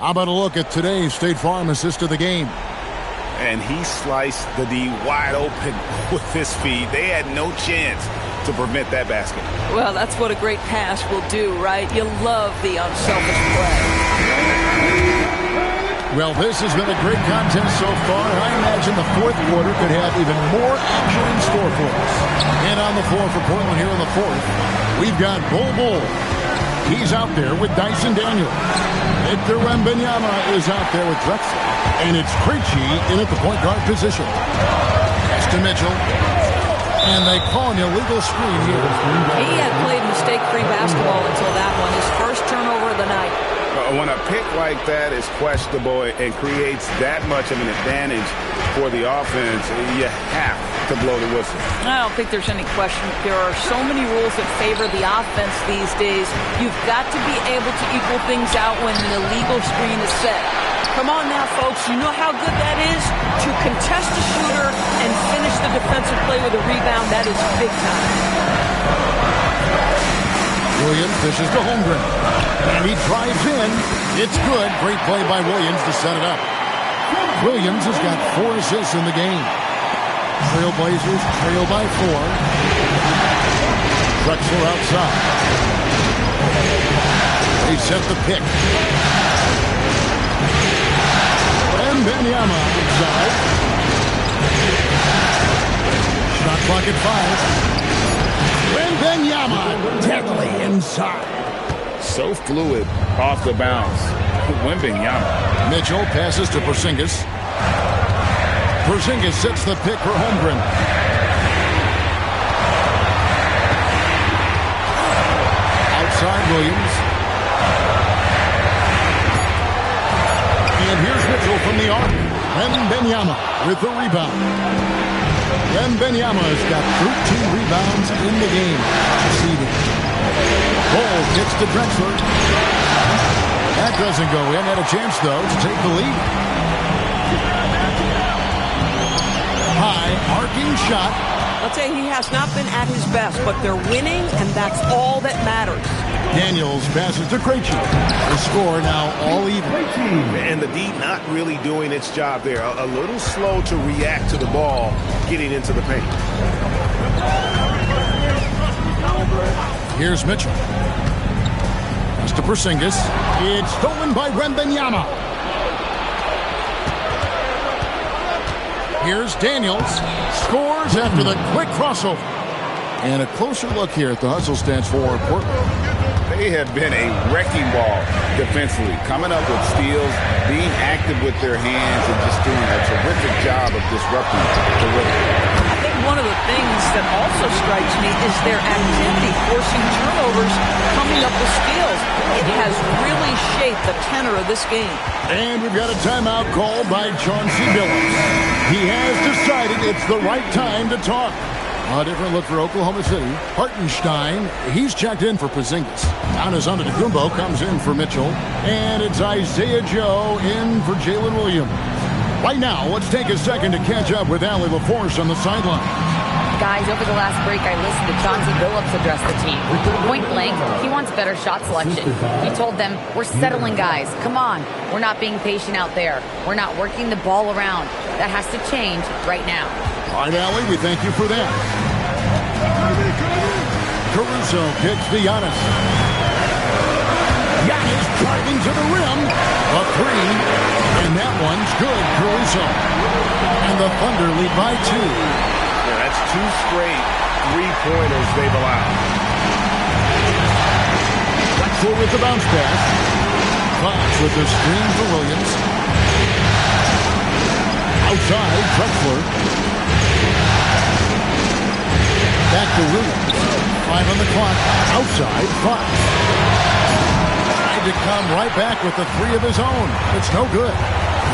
How about a look at today's State Farm assist of the game? And he sliced the D wide open with his feet. They had no chance to prevent that basket. Well, that's what a great pass will do, right? You love the unselfish play. Well, this has been a great contest so far. I imagine the fourth quarter could have even more action in store for us. And on the floor for Portland here in the fourth, we've got Bol Bol. He's out there with Dyson Daniels. Victor Wembanyama is out there with Drexler. And it's Krejci in at the point guard position. Pass to Mitchell. And they call an illegal screen here. He had played mistake-free basketball until that one. His first turnover of the night. When a pick like that is questionable and creates that much of an advantage for the offense, you have to blow the whistle. I don't think there's any question. There are so many rules that favor the offense these days. You've got to be able to equal things out when an illegal screen is set. Come on now, folks. You know how good that is? To contest a shooter and finish the defensive play with a rebound, that is big time. Williams fishes to Holmgren. And he drives in. It's good. Great play by Williams to set it up. Williams has got 4 assists in the game. Trailblazers trail by 4. Drexler outside. They set the pick. Wembanyama outside. Shot clock at 5. Wembanyama deadly inside. So fluid off the bounce. Wembanyama. Mitchell passes to Porzingis. Porzingis sets the pick for Holmgren. Outside Williams. And here's Mitchell from the arc. Wembanyama with the rebound. Wembanyama's got 13 rebounds in the game. Seeding. Ball gets to Drexler. That doesn't go in. Had a chance, though, to take the lead. High, arcing shot. I'll tell you, he has not been at his best, but they're winning, and that's all that matters. Daniels passes to Krejci. The score now all even. And the D not really doing its job there. A little slow to react to the ball getting into the paint. Here's Mitchell. Pass to Porzingis. It's stolen by Wembanyama. Here's Daniels. Scores after the quick crossover. And a closer look here at the hustle stats for Portland. They have been a wrecking ball defensively, coming up with steals, being active with their hands, and just doing a terrific job of disrupting the rhythm. I think one of the things that also strikes me is their activity, forcing turnovers, coming up with steals. It has really shaped the tenor of this game. And we've got a timeout called by Chauncey Billups. He has decided it's the right time to talk. A different look for Oklahoma City. Hartenstein, he's checked in for Porzingis. Giannis Antetokounmpo comes in for Mitchell. And it's Isaiah Joe in for Jalen Williams. Right now, let's take a second to catch up with Allie LaForce on the sideline. Guys, over the last break, I listened to Chauncey Billups address the team. Point blank, he wants better shot selection. He told them, we're settling guys. Come on. We're not being patient out there. We're not working the ball around. That has to change right now. All right, Allie, we thank you for that. Caruso kicks to Giannis. Giannis driving to the rim. A 3. And that one's good, Caruso. And the Thunder lead by 2. Yeah, that's 2 straight 3-pointers they've allowed. Drexler with the bounce pass. Fox with the screen for Williams. Outside, Drexler. Back to Williams. 5 on the clock. Outside, Fox. Tried to come right back with the 3 of his own. It's no good.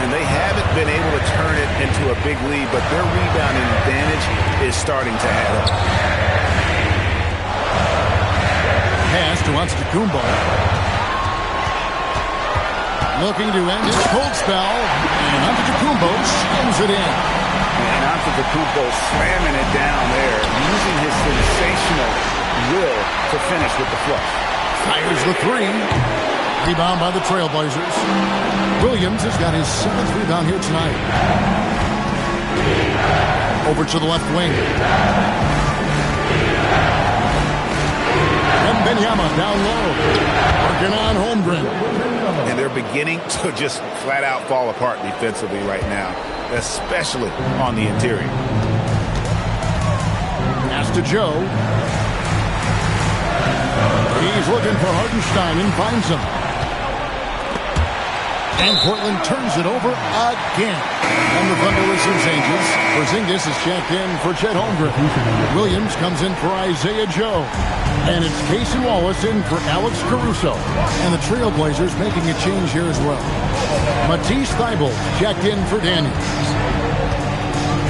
And they haven't been able to turn it into a big lead, but their rebounding advantage is starting to add up. Pass to Antetokounmpo. Looking to end his cold spell. And Antetokounmpo slams it in. And Antetokounmpo slamming it down there, using his sensational will to finish with the flush. Fires the 3. Rebound by the Trailblazers. Williams has got his 7th rebound here tonight. Over to the left wing. Wembanyama down low. Working on Holmgren. and they're beginning to just flat out fall apart defensively right now, especially on the interior. Pass to Joe. He's looking for Hartenstein and finds him. And Portland turns it over again. And the Thunder with some changes. Porzingis is checked in for Chet Holmgren. Williams comes in for Isaiah Joe. And it's Cason Wallace in for Alex Caruso. And the Trailblazers making a change here as well. Matisse Thybulle checked in for Daniels.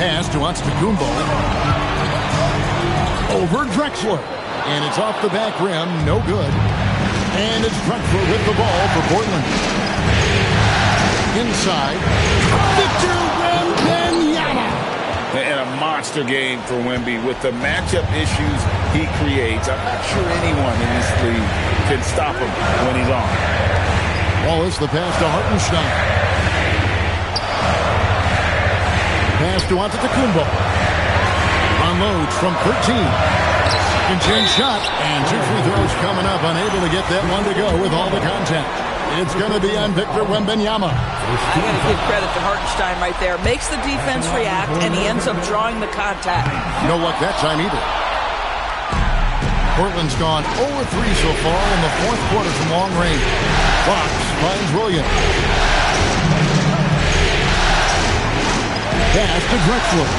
Pass to Antetokounmpo. Over Drexler. And it's off the back rim. No good. And it's Drexler with the ball for Portland. Inside, Victor Wembanyama. And a monster game for Wemby with the matchup issues he creates. I'm not sure anyone in this league can stop him when he's on. Wallace, the pass to Hartenstein. Pass to Antetokounmpo. Unloads from 13. Second chance shot, and 2 free throws coming up. Unable to get that one to go with all the contact. It's going to be on Victor Wembanyama. I got to give credit to Hartenstein right there. Makes the defense react, and he ends up drawing the contact. No luck that time either. Portland's gone 0-3 so far in the fourth quarter from long range. Fox finds Williams. Pass to Drexler.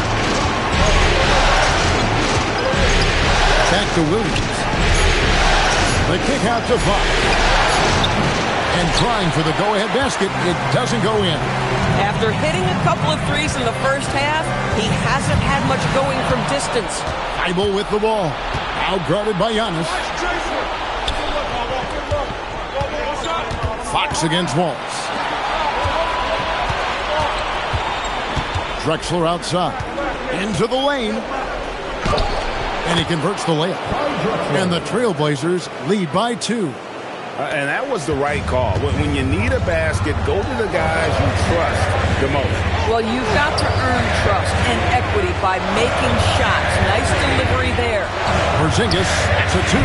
Back to Williams. The kick out to Fox. And trying for the go-ahead basket. It doesn't go in. After hitting a couple of threes in the first half, he hasn't had much going from distance. Thybulle with the ball. Outguarded by Giannis. Fox against Wallace. Drexler outside. Into the lane. And he converts the layup. And the Trailblazers lead by 2. And that was the right call. When you need a basket, go to the guys you trust the most. Well, you've got to earn trust and equity by making shots. Nice delivery there. Porzingis, that's a 2.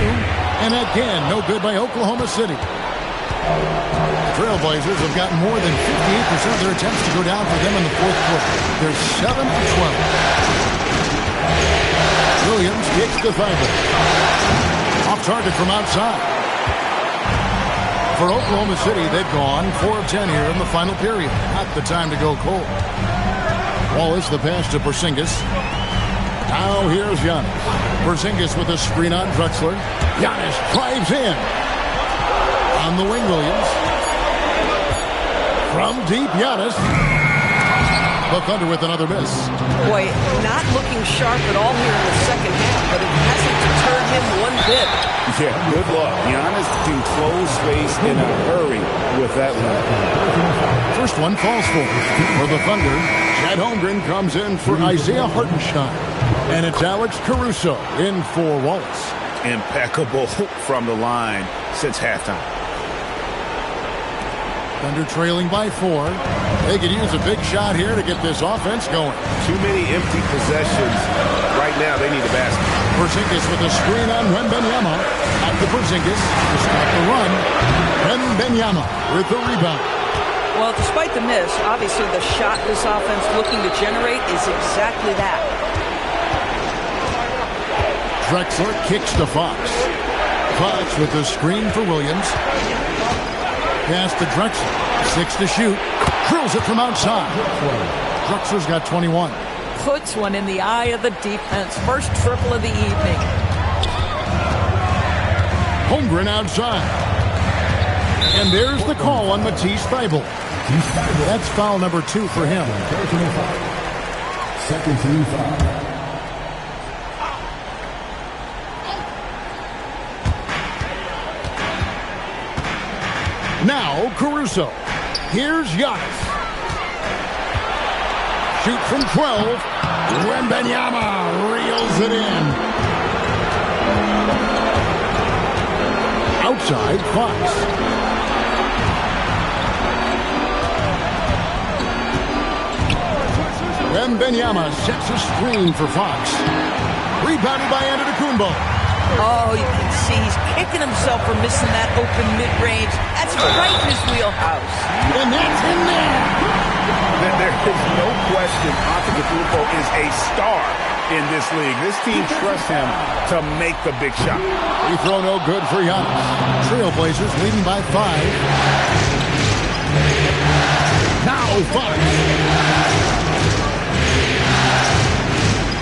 And again, no good by Oklahoma City. The Trailblazers have gotten more than 58% of their attempts to go down for them in the fourth quarter. They're 7 of 12. Williams kicks to Thybulle. Off target from outside. For Oklahoma City, they've gone 4 of 10 here in the final period. Not the time to go cold. Wallace, the pass to Porzingis. Now here's Giannis. Porzingis with a screen on Drexler. Giannis drives in. On the wing, Williams. From deep, Giannis. The Thunder with another miss. Boy, not looking sharp at all here in the second half, but it hasn't deterred him one bit. Yeah, good luck. Giannis can close space in a hurry with that one. First one falls for the Thunder. Chet Holmgren comes in for Isaiah Hartenstein. And it's Alex Caruso in for Wallace. Impeccable from the line since halftime. Thunder trailing by 4. They could use a big shot here to get this offense going. Too many empty possessions. Right now, they need a basket. Porzingis with a screen on Wembanyama. Out to Porzingis to stop the run. Wembanyama with the rebound. Well, despite the miss, obviously the shot this offense looking to generate is exactly that. Drexler kicks to Fox. Fox with the screen for Williams. Pass to Drexler. 6 to shoot. Drills it from outside. Drexler's got 21. Puts one in the eye of the defense. First triple of the evening. Holmgren outside. And there's the call on Matisse Thybulle. That's foul number 2 for him. Second team foul. Now Caruso. Here's Giannis. Shoot from 12. Wembanyama reels it in. Outside, Fox. Wembanyama sets a screen for Fox. Rebounded by Antetokounmpo. Oh, you can see he's kicking himself for missing that open mid-range. That's That's right in his wheelhouse. And that's in there. There is no question Antetokounmpo is a star in this league. This team trusts him to make the big shot. Free throw no good for Giannis. Trailblazers leading by 5. Now Fox.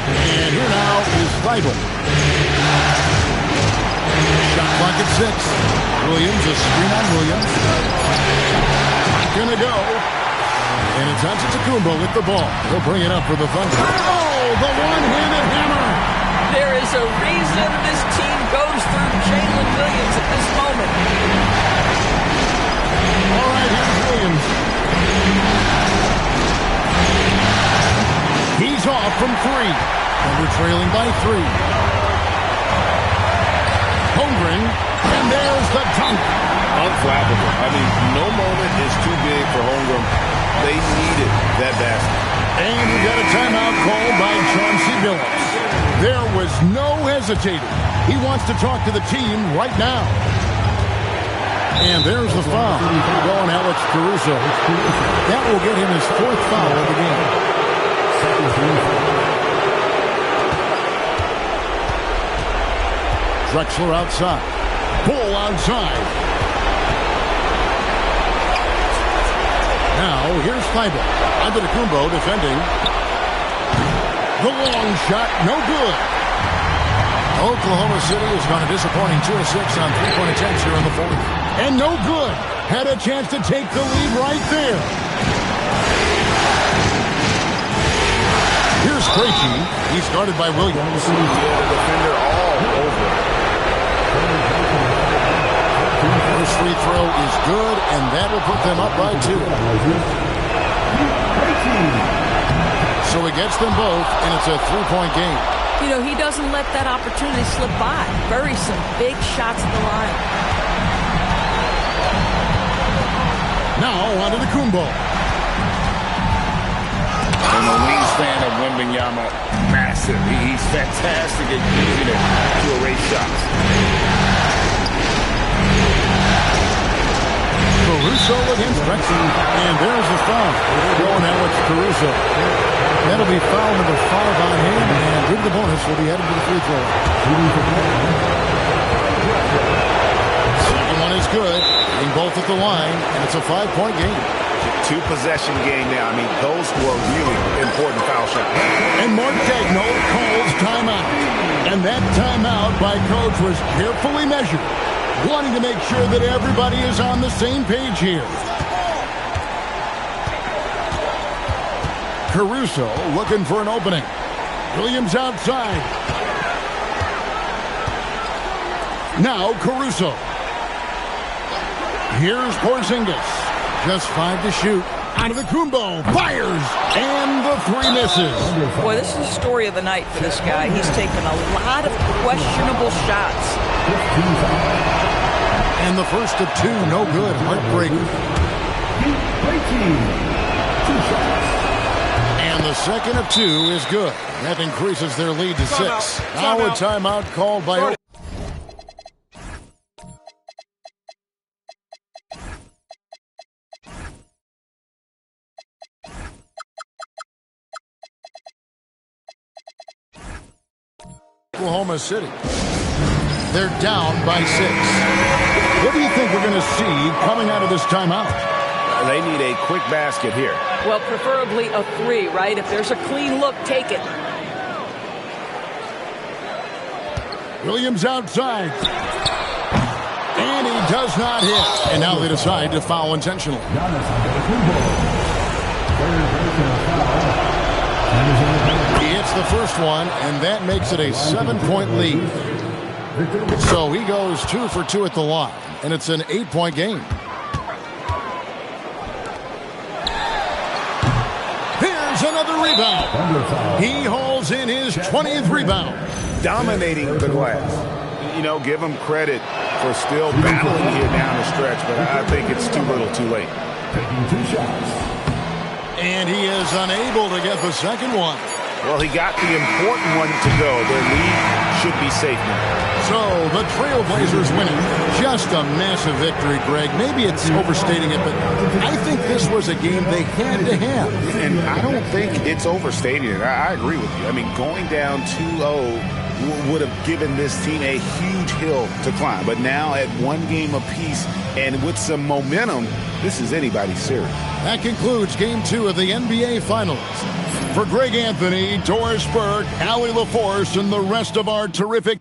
And here now is Feigl. Shot clock at 6. Williams, a screen on Williams. Not gonna go. And it's Antetokounmpo with the ball. He'll bring it up for the Thunder. Oh, the one-handed hammer. There is a reason this team goes through Jalen Williams at this moment. All right, here's Williams. He's off from 3. And we're trailing by 3. Holmgren, and there's the dunk. Unflappable. I mean, no moment is too big for Holmgren. They needed that basket. And we got a timeout called by Chauncey Billups. There was no hesitating. He wants to talk to the team right now. And there's the foul. Going Alex Caruso. That will get him his 4th foul of the game. Drexler outside. Bull outside. Now, here's Feigl. Antetokounmpo defending. The long shot, no good. Oklahoma City has gone a disappointing 2 of 6 on 3-point attempts here in the 4th. And no good. Had a chance to take the lead right there. Here's Krejci. He's guarded by Williams. The defender all over. First free throw is good, and that will put them up by 2. So he gets them both, and it's a 3-point game. You know, he doesn't let that opportunity slip by. Buries some big shots at the line. Now on to the Kumbo. And the wingspan of Wembanyama, massive. He's fantastic at using it to erase shots. Caruso against Drexler. And there's the foul. Going Alex Caruso. That'll be foul number 5 on him. And with the bonus, will be headed to the free throw. Second one is good. Getting both at the line. And it's a 5-point game. 2-possession game now. I mean, those were really important foul shots. And Mark Daigneault calls timeout. And that timeout by Coach was carefully measured, wanting to make sure that everybody is on the same page here. Caruso looking for an opening. Williams outside. Now Caruso. Here's Porzingis. Just 5 to shoot. Antetokounmpo fires, and the 3 misses. Boy, this is the story of the night for this guy. He's taken a lot of questionable shots. And the first of 2, no good. Heartbreaker. And the second of 2 is good. That increases their lead to 6. Now a timeout called by... Oklahoma City. They're down by 6. What do you think we're going to see coming out of this timeout? They need a quick basket here. Well, preferably a 3, right? If there's a clean look, take it. Williams outside. And he does not hit. And now they decide to foul intentionally. He hits the first one, and that makes it a 7-point lead. So he goes 2 for 2 at the line, and it's an 8-point game. Here's another rebound. He hauls in his 20th rebound. Dominating the glass. You know, give him credit for still battling here down the stretch, but I think it's too little too late. Taking 2 shots. And he is unable to get the second one. Well, he got the important one to go. Their lead should be safe now. So the Trailblazers winning. Just a massive victory, Greg. Maybe it's overstating it, but I think this was a game they had to have. And I don't think it's overstating it. I agree with you. I mean, going down 2-0 would have given this team a huge hill to climb. But now at one game apiece and with some momentum, this is anybody's series. That concludes Game 2 of the NBA Finals. For Greg Anthony, Doris Burke, Allie LaForce, and the rest of our terrific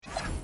it.